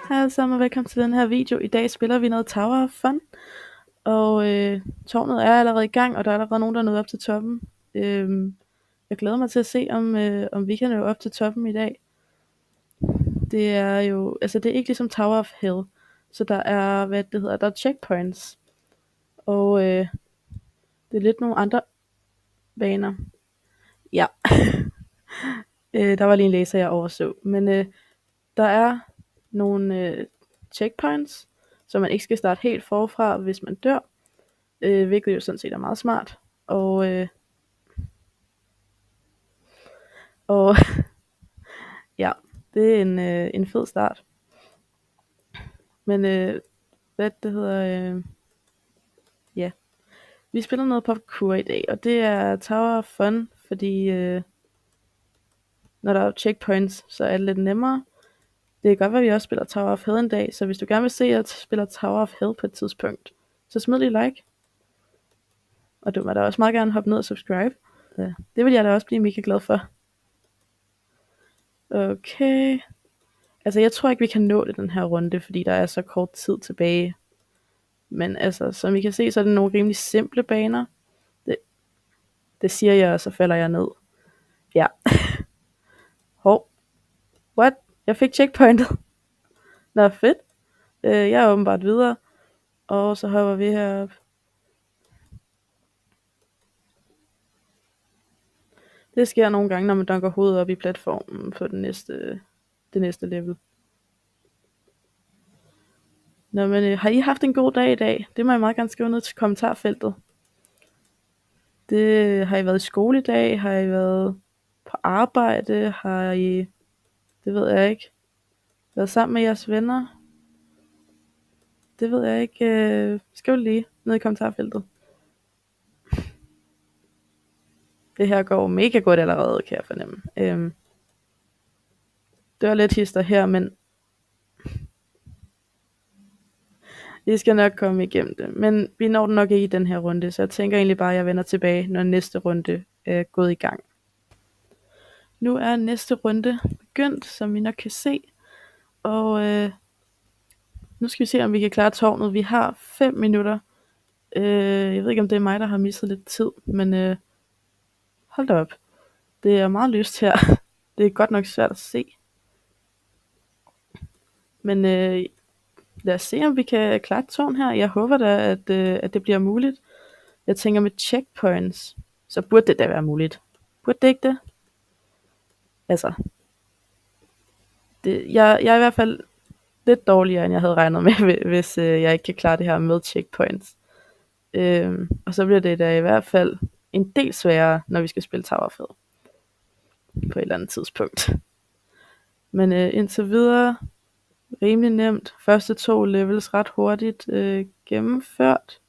Hej alle sammen og velkommen til den her video. I dag spiller vi noget Tower of Fun. Og tårnet er allerede i gang, og der er allerede nogen, der er nået op til toppen. Jeg glæder mig til at se, om vi kan nå op til toppen i dag. Det er jo, altså det er ikke ligesom Tower of Hell. Så der er, der er checkpoints. Og det er lidt nogle andre baner. Ja. Der var lige en læser, jeg overså. Men der er nogle checkpoints, så man ikke skal starte helt forfra, hvis man dør. Hvilket jo sådan set er meget smart. Og ja, det er en fed start. Men ja. Vi spiller noget parkour i dag, og det er Tower of Fun, fordi når der er checkpoints, så er det lidt nemmere. Det kan godt være, at vi også spiller Tower of Hell en dag, så hvis du gerne vil se, at jeg spiller Tower of Hell på et tidspunkt, så smid lige like. Og du må da også meget gerne hoppe ned og subscribe. Ja, det vil jeg da også blive mega glad for. Okay. Altså, jeg tror ikke, vi kan nå det den her runde, fordi der er så kort tid tilbage. Men altså, som I kan se, så er det nogle rimelig simple baner. Det siger jeg, og så falder jeg ned. Ja. Hov. What? Jeg fik checkpointet. Nå, fedt. Jeg er åbenbart videre. Og så hopper vi herop. Det sker nogle gange, når man dunker hovedet op i platformen på det næste level. Nå, men har I haft en god dag i dag? Det må I meget gerne skrive ned til kommentarfeltet. Har I været i skole i dag? Har I været på arbejde? Har I, det ved jeg ikke, været sammen med jeres venner? Det ved jeg ikke. Skriv lige ned i kommentarfeltet. Det her går mega godt allerede, kan jeg fornemme. Det var lidt hister her, men vi skal nok komme igennem det. Men vi når den nok ikke i den her runde, så jeg tænker egentlig bare, at jeg vender tilbage, når næste runde er gået i gang. Nu er næste runde begyndt, som vi nok kan se. Og nu skal vi se, om vi kan klare tårnet. Vi har 5 minutter. Jeg ved ikke, om det er mig, der har misset lidt tid, men hold da op. Det er meget lyst her. Det er godt nok svært at se. Men lad os se, om vi kan klare et tårn her. Jeg håber da, at det bliver muligt. Jeg tænker med checkpoints, så burde det da være muligt. Burde det ikke det? Altså, jeg er i hvert fald lidt dårligere, end jeg havde regnet med, hvis jeg ikke kan klare det her med checkpoints. Og så bliver det da i hvert fald en del sværere, når vi skal spille Tower of Hell på et eller andet tidspunkt. Men indtil videre rimelig nemt. Første 2 levels ret hurtigt gennemført.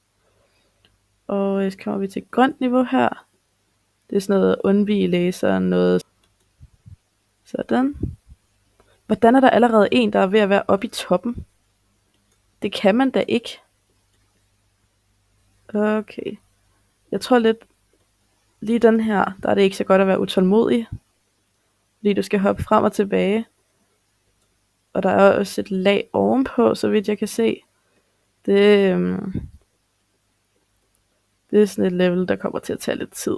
Og så kommer vi til grønt niveau her. Det er sådan noget undvige laseren, noget sådan. Hvordan er der allerede en, der er ved at være oppe i toppen? Det kan man da ikke. Okay. Jeg tror lidt, lige den her, der er det ikke så godt at være utålmodig. Fordi du skal hoppe frem og tilbage. Og der er også et lag ovenpå, så vidt jeg kan se. Det er sådan et level, der kommer til at tage lidt tid.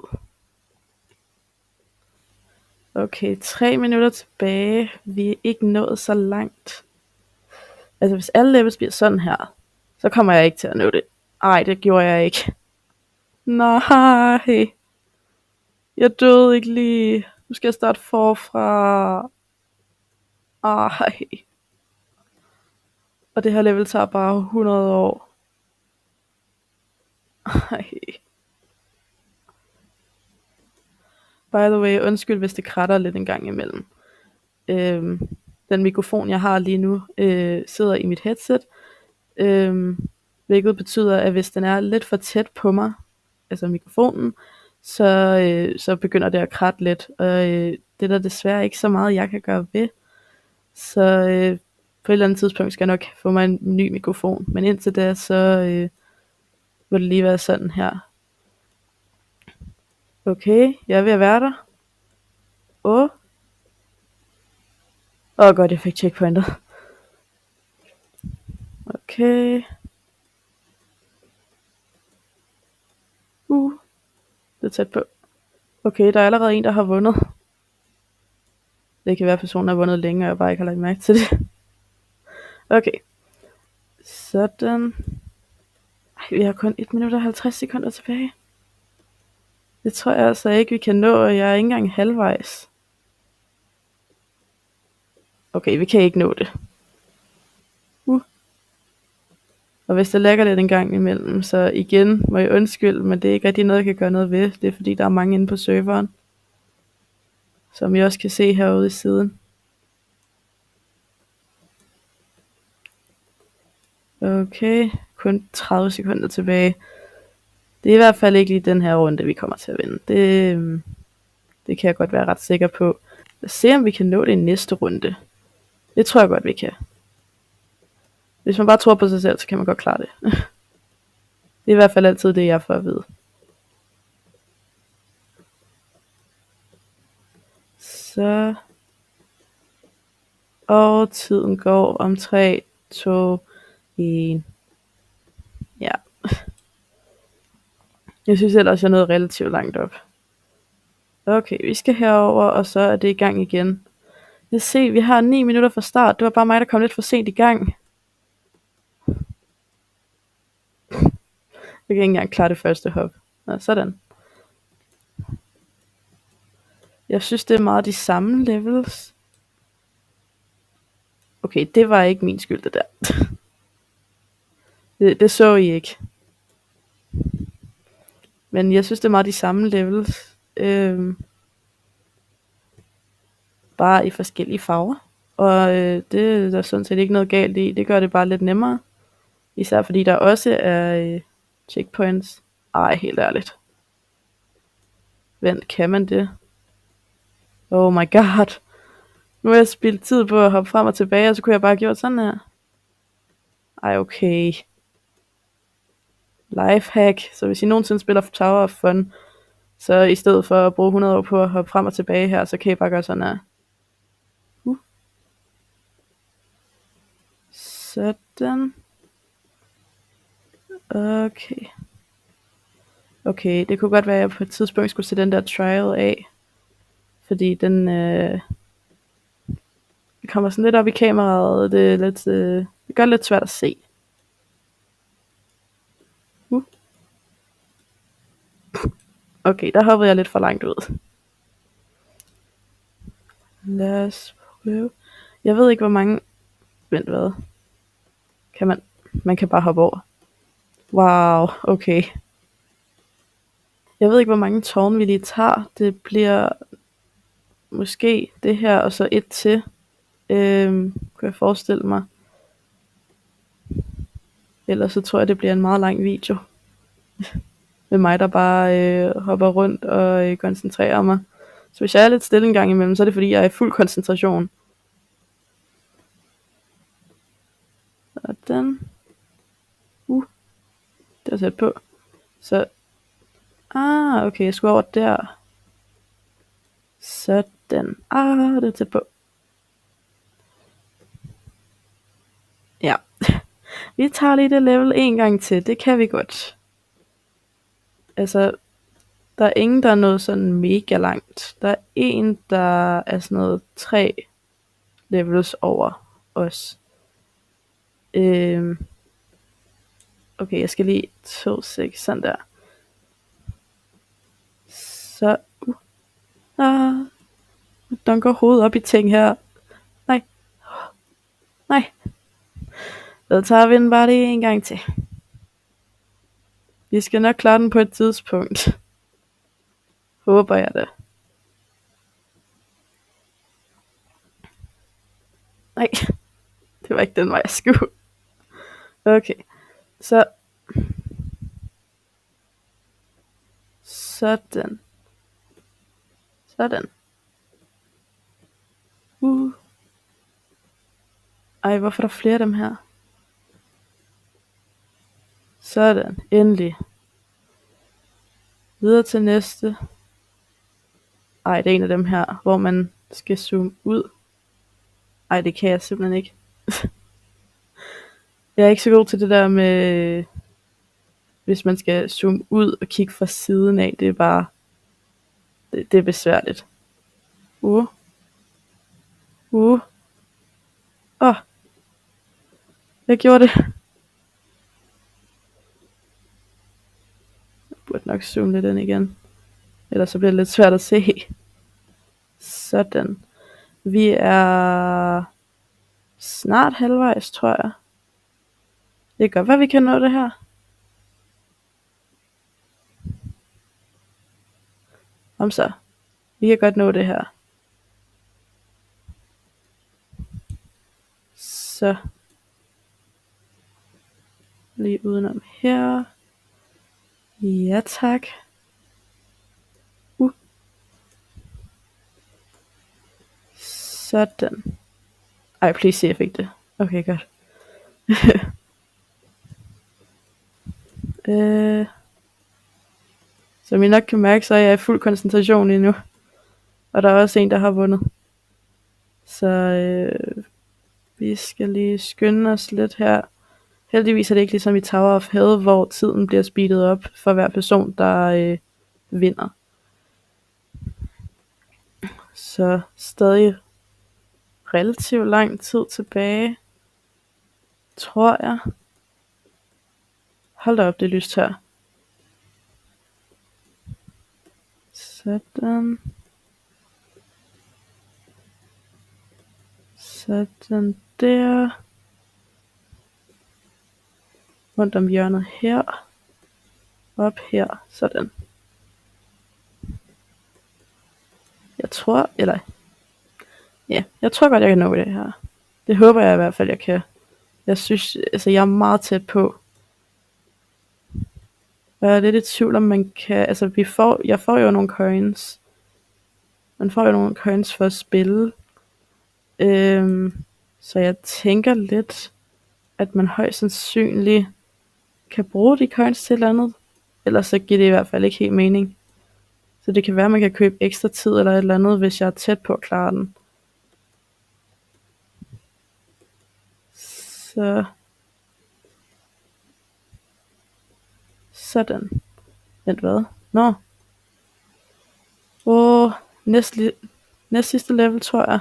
Okay, 3 minutter tilbage. Vi er ikke nået så langt. Altså hvis alle levels bliver sådan her, så kommer jeg ikke til at nå det. Ej, det gjorde jeg ikke. Nej. Jeg døde ikke lige. Nu skal jeg starte forfra. Ej. Og det her level tager bare 100 år. Ej. By the way, undskyld hvis det kratter lidt en gang imellem. Den mikrofon jeg har lige nu sidder i mit headset. Hvilket betyder, at hvis den er lidt for tæt på mig, altså mikrofonen, så begynder det at kratte lidt. Og det er der desværre ikke så meget, jeg kan gøre ved. Så på et eller andet tidspunkt skal jeg nok få mig en ny mikrofon. Men indtil da, så vil det lige være sådan her. Okay, jeg er ved at være der. Godt, jeg fik checkpointet. Okay. Det er tæt på. Okay, der er allerede en, der har vundet. Det kan være, at personen har vundet længe, og jeg bare ikke har lagt mærke til det. Okay. Sådan. Ej, vi har kun 1 minut og 50 sekunder tilbage. Det tror jeg altså ikke, vi kan nå, og jeg er ikke engang halvvejs. Okay, vi kan ikke nå det. Og hvis det lægger lidt en gang imellem, så igen må jeg undskylde, men det er ikke rigtig noget, jeg kan gøre noget ved. Det er fordi, der er mange inde på serveren, som I også kan se herude i siden. Okay, kun 30 sekunder tilbage. Det er i hvert fald ikke lige den her runde, vi kommer til at vinde. Det kan jeg godt være ret sikker på. Lad os se, om vi kan nå det i næste runde. Det tror jeg godt, vi kan. Hvis man bare tror på sig selv, så kan man godt klare det. Det er i hvert fald altid det, jeg får at vide. Så. Og tiden går om 3, 2, 1. Ja. Jeg synes ellers, jeg nåede relativt langt op. Okay, vi skal herover, og så er det i gang igen. Lad os se, vi har 9 minutter fra start. Det var bare mig, der kom lidt for sent i gang. Jeg kan ikke engang klare det første hop. Nå, sådan. Jeg synes, det er meget de samme levels. Okay, det var ikke min skyld, det der. Det så I ikke. Men jeg synes, det er meget de samme levels. Bare i forskellige farver. Og det er der sådan set ikke noget galt i. Det gør det bare lidt nemmere. Især fordi der også er checkpoints. Ej, helt ærligt. Vent, kan man det? Oh my god. Nu har jeg spildt tid på at hoppe frem og tilbage, og så kunne jeg bare have gjort sådan her. Ej, okay. Lifehack. Så hvis I nogensinde spiller Tower of Fun, så i stedet for at bruge 100 år på at hoppe frem og tilbage her, så kan I bare gøre sådan her. Sådan. Okay. Okay, det kunne godt være, at jeg på et tidspunkt skulle se den der trial af. Fordi den kommer sådan lidt op i kameraet. Det er lidt, det gør det lidt svært at se. Okay, der hoppede jeg lidt for langt ud. Lad os prøve. Jeg ved ikke, hvor mange. Vent, hvad? Kan man kan bare hoppe over. Wow, okay. Jeg ved ikke, hvor mange tårne vi lige tager. Det bliver måske det her, og så et til. Kunne jeg forestille mig. Ellers så tror jeg, det bliver en meget lang video. Med mig, der bare hopper rundt og koncentrerer mig. Så hvis jeg er lidt stille en gang imellem, så er det fordi, jeg er i fuld koncentration. Sådan. Det er sat på. Så. Okay, jeg skulle over der. Sådan. Det er tæt på. Ja. Vi tager lige det level en gang til. Det kan vi godt. Altså, der er ingen, der er nået sådan mega langt. Der er en, der er sådan noget 3 levels over os. Okay, jeg skal lige 2 sek, sådan der. Så. Dunker hovedet op i ting her. Nej. Så tager vi den bare lige en gang til. Vi skal nok klare den på et tidspunkt. Håber jeg da. Nej, det var ikke den vej, jeg skulle. Okay, så. Sådan. Sådan. Ej, hvorfor er der flere af dem her? Sådan, endelig. Videre til næste. Ej, det er en af dem her, hvor man skal zoome ud. Ej, det kan jeg simpelthen ikke. Jeg er ikke så god til det der med, hvis man skal zoome ud og kigge fra siden af. Det er bare, det er besværligt. Jeg gjorde det. Jeg burde nok zoome lidt ind igen. Ellers så bliver det lidt svært at se. Sådan. Vi er snart halvvejs, tror jeg. Det kan godt være, vi kan nå det her. Om så. Vi kan godt nå det her. Så. Lige udenom her. Ja, tak. Sådan. Ej, please se, jeg fik det. Okay, godt. Som I nok kan mærke, så er jeg i fuld koncentration endnu. Og der er også en, der har vundet. Så vi skal lige skynde os lidt her. Heldigvis er det ikke ligesom i Tower of Hell, hvor tiden bliver speedet op for hver person, der vinder. Så stadig relativt lang tid tilbage, tror jeg. Hold da op, det er lyst her. Sådan. Sådan der. Rundt om hjørnet her. Op her. Sådan. Jeg tror godt, jeg kan nå det her. Det håber jeg i hvert fald, jeg kan. Jeg synes, altså jeg er meget tæt på. Jeg er lidt i tvivl om man kan, altså jeg får jo nogle coins. Man får jo nogle coins for at spille. Så jeg tænker lidt, at man højst sandsynligt kan bruge de coins til et eller andet. Ellers så giver det i hvert fald ikke helt mening. Så det kan være, at man kan købe ekstra tid eller et eller andet, hvis jeg er tæt på at klare den. Så. Sådan. Vent, hvad? Nå. Næst sidste level, tror jeg.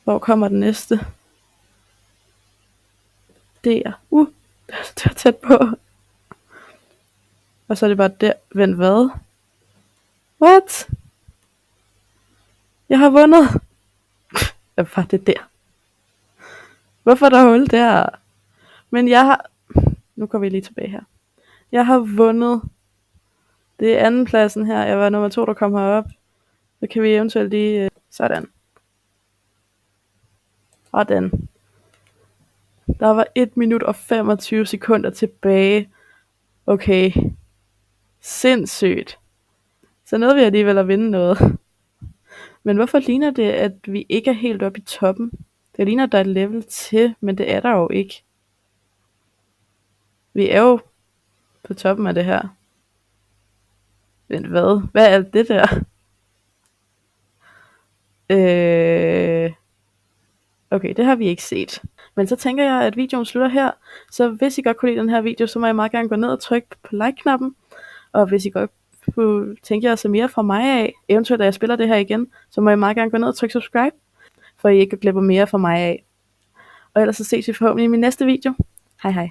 Hvor kommer den næste? Der. Det var tæt på. Og så er det bare der. Vent, hvad? What? Jeg har vundet. Hvad var det der? Hvorfor er der hul der? Men jeg har. Nu går vi lige tilbage her. Jeg har vundet. Det er anden pladsen her. Jeg var nummer 2, der kom herop. Så kan vi eventuelt lige. Sådan. Og den. Der var 1 minut og 25 sekunder tilbage. Okay. Sindssygt. Så nåede vi alligevel at vinde noget. Men hvorfor ligner det, at vi ikke er helt oppe i toppen? Det ligner, at der er et level til, men det er der jo ikke. Vi er jo på toppen af det her. Men hvad? Hvad er alt det der? Okay, det har vi ikke set. Men så tænker jeg, at videoen slutter her. Så hvis I godt kunne lide den her video, så må I meget gerne gå ned og trykke på like-knappen. Og hvis I godt kunne tænke jer at se mere fra mig af, eventuelt da jeg spiller det her igen, så må I meget gerne gå ned og trykke subscribe, for I ikke glipper mere fra mig af. Og ellers så ses vi forhåbentlig i min næste video. Hej hej.